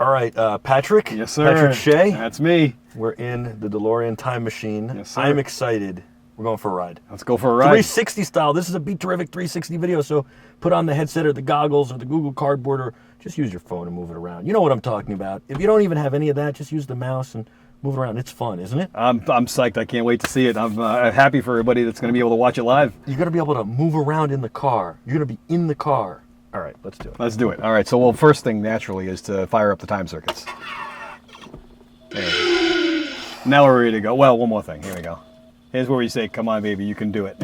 All right, Patrick. Yes, sir. Patrick Shea. That's me. We're in the DeLorean time machine. Yes, sir. I'm excited. We're going for a ride. Let's go for a ride. 360 style. This is a BeTerrific 360 video, so put on the headset or the goggles or the Google Cardboard or just use your phone and move it around. You know what I'm talking about. If you don't even have any of that, just use the mouse and move it around. It's fun, isn't it? I'm psyched. I can't wait to see it. I'm happy for everybody that's going to be able to watch it live. You're going to be able to move around in the car. You're going to be in the car. All right, let's do it. Let's do it. All right, so well, first thing naturally is to fire up the time circuits. There. Now we're ready to go. Well, one more thing. Here we go. Here's where we say, come on, baby, you can do it.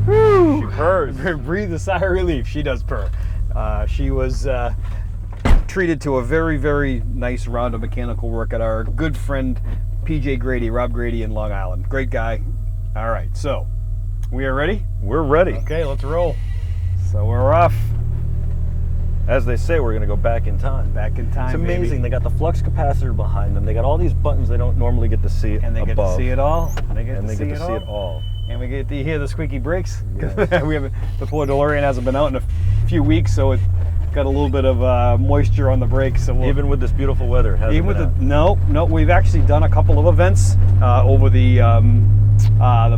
Woo! She purrs. Breathe a sigh of relief. She does purr. She was treated to a very, very nice round of mechanical work at our good friend PJ Grady, Rob Grady in Long Island. Great guy. All right, so we are ready? We're ready. Okay, let's roll. So we're off. As they say, we're going to go back in time. Back in time, It's amazing. baby. They got the flux capacitor behind them. They got all these buttons they don't normally get to see And they above. get to see it all. And they get And to they see get to see it it all. And we get to hear the squeaky brakes. Yes. We haven't. The poor DeLorean hasn't been out in a few weeks, so it got a little bit of moisture on the brakes. So Even with this beautiful weather, it hasn't even with been the out. no, we've actually done a couple of events over the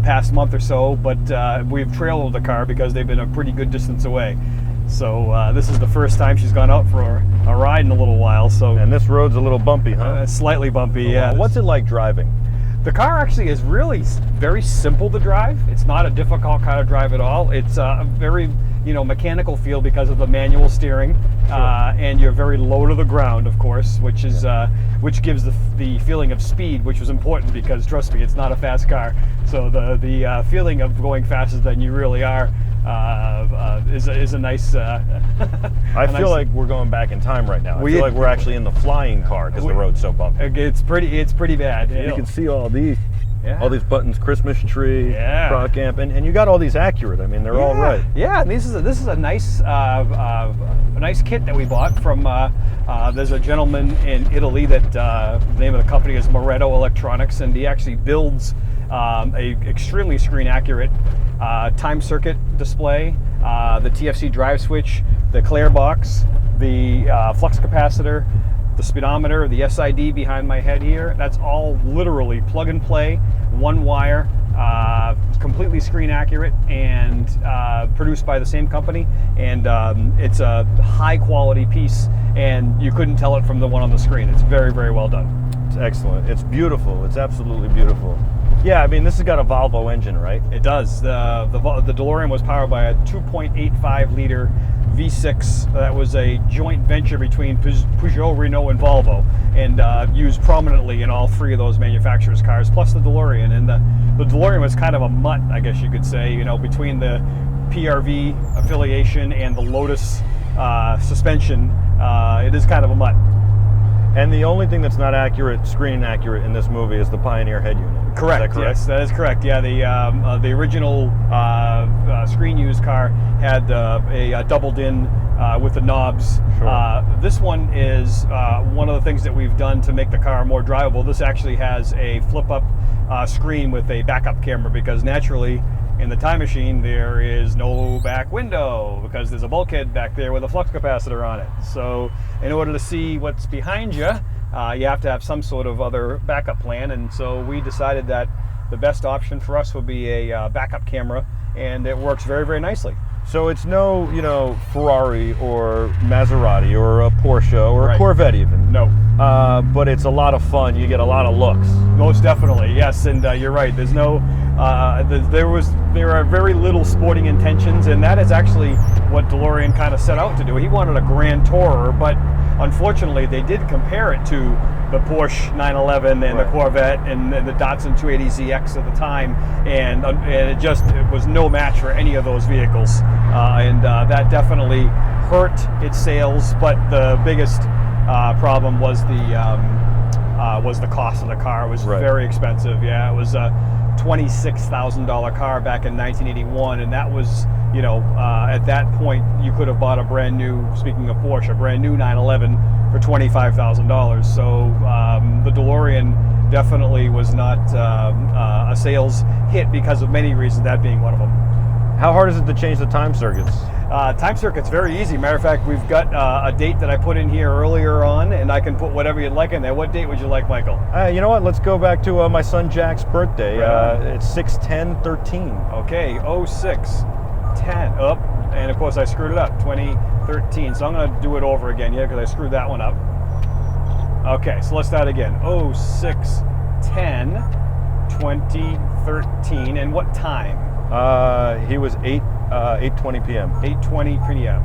past month or so, but we've trailed the car because they've been a pretty good distance away. So this is the first time she's gone out for a ride in a little while. So And this road's a little bumpy, huh? slightly bumpy, yeah. What's it like driving? The car actually is really very simple to drive. It's not a difficult car to drive at all. It's a very mechanical feel because of the manual steering, and you're very low to the ground, of course, which is which gives the feeling of speed, which was important because trust me, it's not a fast car. So the feeling of going faster than you really are is a nice. I feel like we're going back in time right now. I feel like we're actually in the flying car because the road's so bumpy. It's pretty bad. You can see all these. Yeah. All these buttons, Christmas tree, Yeah. Croc Amp, and you got all these accurate. I mean, they're all right. Yeah, and this is a nice kit that we bought from. There's a gentleman in Italy that the name of the company is Moretto Electronics, and he actually builds a extremely screen accurate time circuit display, the TFC drive switch, the Claire box, the flux capacitor, the speedometer, the SID behind my head here. That's all literally plug and play, one wire, completely screen accurate, and produced by the same company. And it's a high quality piece, and you couldn't tell it from the one on the screen. It's very, very well done. It's excellent. It's beautiful. It's absolutely beautiful. Yeah, I mean, this has got a Volvo engine, right? It does. The DeLorean was powered by a 2.85 liter V6 that was a joint venture between Peugeot, Renault, and Volvo, and used prominently in all three of those manufacturers' cars, plus the DeLorean. And the DeLorean was kind of a mutt, I guess you could say, between the PRV affiliation and the Lotus suspension. It is kind of a mutt. And the only thing that's not accurate, screen accurate in this movie is the Pioneer head unit. Correct. Is that correct? Yes, that is correct. Yeah, the original screen used car had a doubled in with the knobs. Sure. This one is one of the things that we've done to make the car more drivable. This actually has a flip-up screen with a backup camera because naturally, in the time machine, there is no back window because there's a bulkhead back there with a flux capacitor on it. So in order to see what's behind you, you have to have some sort of other backup plan. And so we decided that the best option for us would be a backup camera, and it works very, very nicely. So it's no, Ferrari or Maserati or a Porsche or a Corvette even. No. But it's a lot of fun. You get a lot of looks. Most definitely, yes. And you're right. There's no, there are very little sporting intentions, and that is actually what DeLorean kind of set out to do. He wanted a grand tourer, but unfortunately, they did compare it to the Porsche 911 and the Corvette and the Datsun 280ZX at the time, and it was no match for any of those vehicles, and that definitely hurt its sales. But the biggest problem was the cost of the car. It was very expensive. Yeah, it was a $26,000 car back in 1981, and that was, at that point you could have bought a brand new, speaking of Porsche, a brand new 911 for $25,000. So the DeLorean definitely was not a sales hit because of many reasons, that being one of them. How hard is it to change the time circuits? Time circuit's very easy. Matter of fact, we've got a date that I put in here earlier on, and I can put whatever you'd like in there. What date would you like, Michael? You know what? Let's go back to my son Jack's birthday. It's 6/10/13. Okay, 06/10. Up, and of course I screwed it up. 2013. So I'm going to do it over again here because I screwed that one up. Okay, so let's start again. 06/10/2013. And what time? He was 8:20 p.m. 8:20 p.m.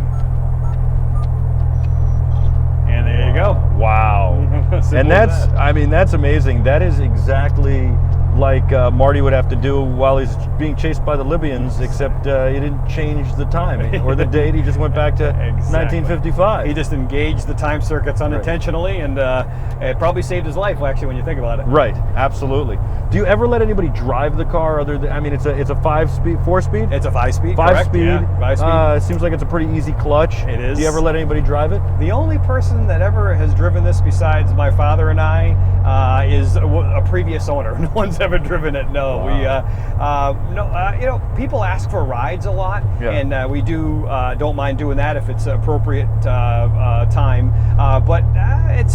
And there you go. Wow. And that's, I mean, that's amazing. That is exactly like Marty would have to do while he's being chased by the Libyans, except he didn't change the time or the date. He just went back to 1955. He just engaged the time circuits unintentionally, and it probably saved his life, actually, when you think about it. Right, absolutely. Do you ever let anybody drive the car other than, I mean, it's a 5-speed, 4-speed? It's a 5-speed, Five correct? speed. Yeah, 5-speed. It seems like it's a pretty easy clutch. It is. Do you ever let anybody drive it? The only person that ever has driven this besides my father and I is a previous owner. No one's ever driven it. No, Wow. you know, people ask for rides a lot, Yeah. and we don't mind doing that if it's appropriate time. But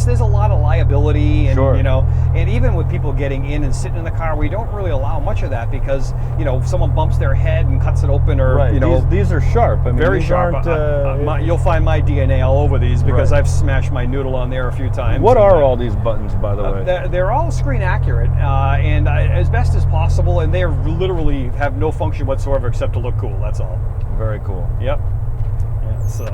there's a lot of liability, and Sure. you know, and even with people getting in and sitting in the car, we don't really allow much of that because you know, if someone bumps their head and cuts it open, or Right. you know, These are sharp. I mean, very these sharp. aren't, You'll find my DNA all over these because Right. I've smashed my noodle on there a few times. What are all these buttons, by the way? They're all screen accurate and as best as possible, and they literally have no function whatsoever except to look cool. That's all. Very cool. Yep. Yeah. So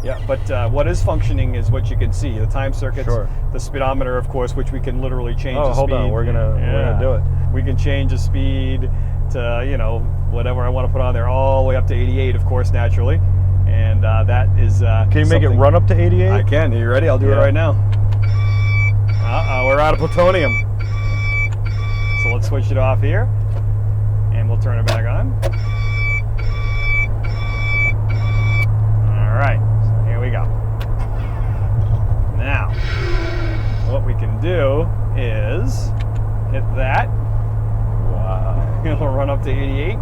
yeah, but what is functioning is what you can see: the time circuits, Sure. the speedometer, of course, which we can literally change. Oh, the hold speed. on. We're gonna do it. We can change the speed to, you know, whatever I want to put on there, all the way up to 88, of course, naturally. And that is. Can you make it something- run up to 88? I can. Are you ready? I'll do it Yeah. right now. We're out of plutonium. So let's switch it off here, and we'll turn it back on. All right, so here we go. Now, what we can do is hit that. Wow. It'll run up to 88.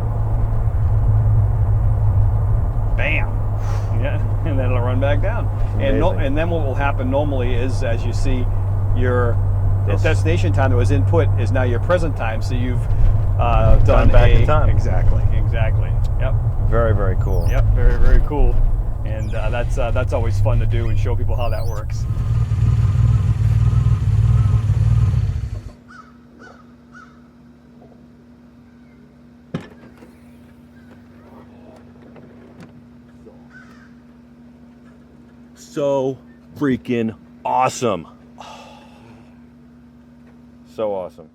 Bam. Yeah, and then it'll run back down. And then what will happen normally is, as you see, your destination time that was input is now your present time. So you've done back in time. Exactly. Yep. Very, very cool. Yep. Very, very cool. And that's always fun to do and show people how that works. So freaking awesome. So awesome.